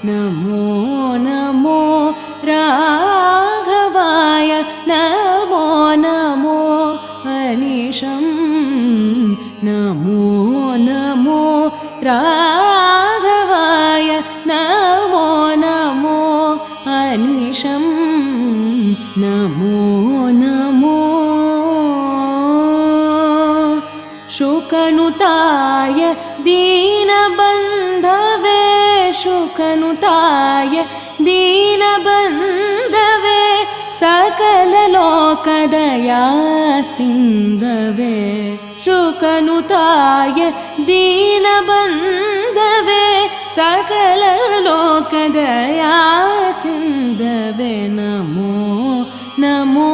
Namo Namo राघवाय Namo Namo अनिशं Namo Namo राघवाय Namo Namo अनिशं Namo Namo शुकनुताय दीनबन्धवे शुकनुताय दीनबन्धवे सकललोकदया सिन्धवे शुकनुताय दीनबन्धवे सकललोकदया सिन्धवे Namo Namo